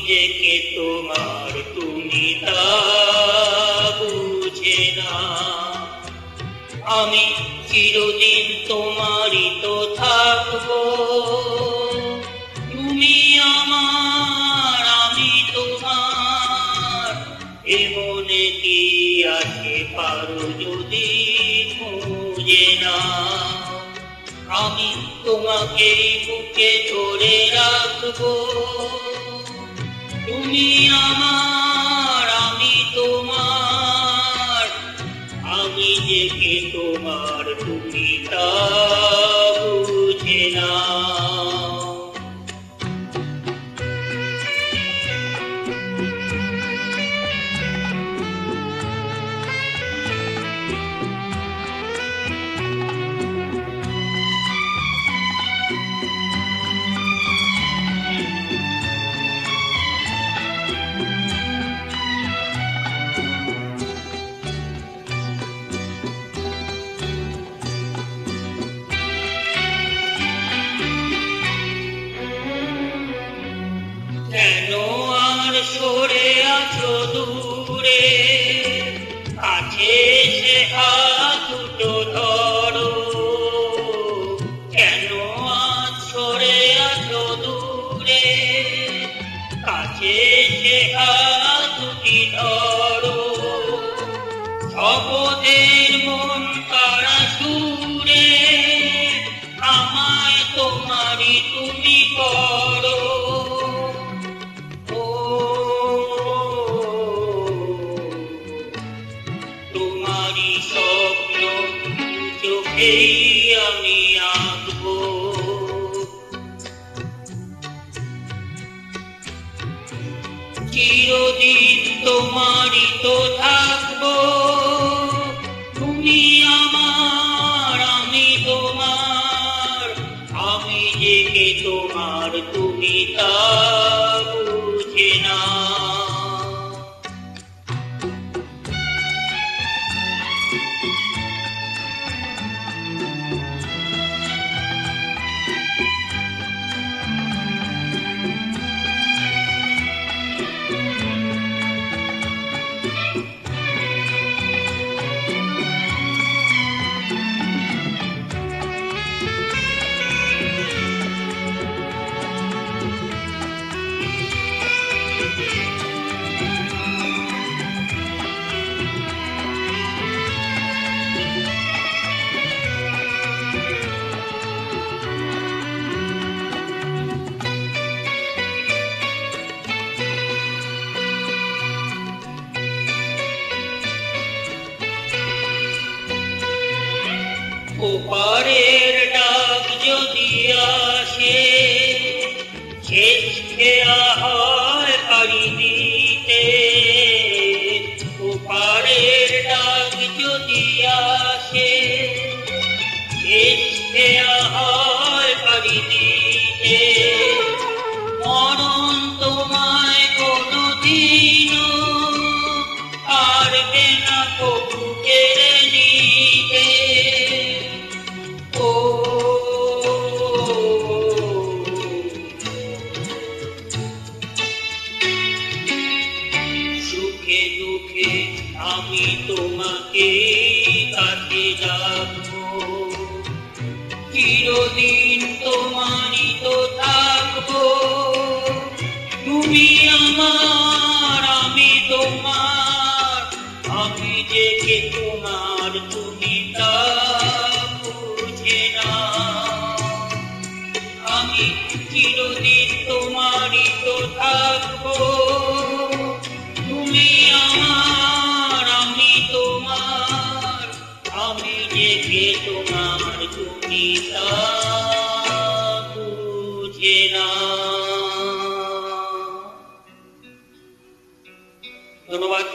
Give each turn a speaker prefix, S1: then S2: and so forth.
S1: যে কে তোমার তুমি তা বুঝে না। আমি চিরদিন তোমারই তো থাকবো, তুমি আমার আমি তোমার। এমনে কি আছে পারো যদি খুঁজে না। আমি তোমাকে বুকে ধরে রাখবো, তুমি আমার আমি তোমার। আমি যে কে তোমার তুমি তা বুঝে না। কেন আর সরে আছো দূরে, কাছে এসে হাত দুটো ধরো। কেন আর সরে আছো দূরে, কাছে এসে হাত দুটি ধরো। শপথের মন কারা সুরে, আমায় তোমারই তুমি করো। তোমারই স্বপ্ন চোখেই আমি আঁকবো, চিরদিন তোমারই তো থাকবো। তুমি আমার আমি তোমার, আমি যে কে তোমার তুমি তা বুঝে না। ওপারের ডাক যদি আসে, শেষ খেয়া হয় পাড়ি দিতে। ওপারের ডাক যদি আসে, শেষ খেয়া হয় পাড়ি দিতে। মরণ তোমায় কোনোদিনও পারবে না কবু কেড়ে নিতে। সুখে দুঃখে আমি তোমাকে কাছে রাখবো, চিরদিন তোমারই তো থাকবো। তুমি আমার আমি তোমার, আমি যে কে তোমার তুমি তা বুঝে না। আমি চিরদিন তোমারই তো থাকবো, তুমি আমার আমি তোমার। আমি যে কে তোমার তুমি তা বুঝে না। ধন্যবাদ।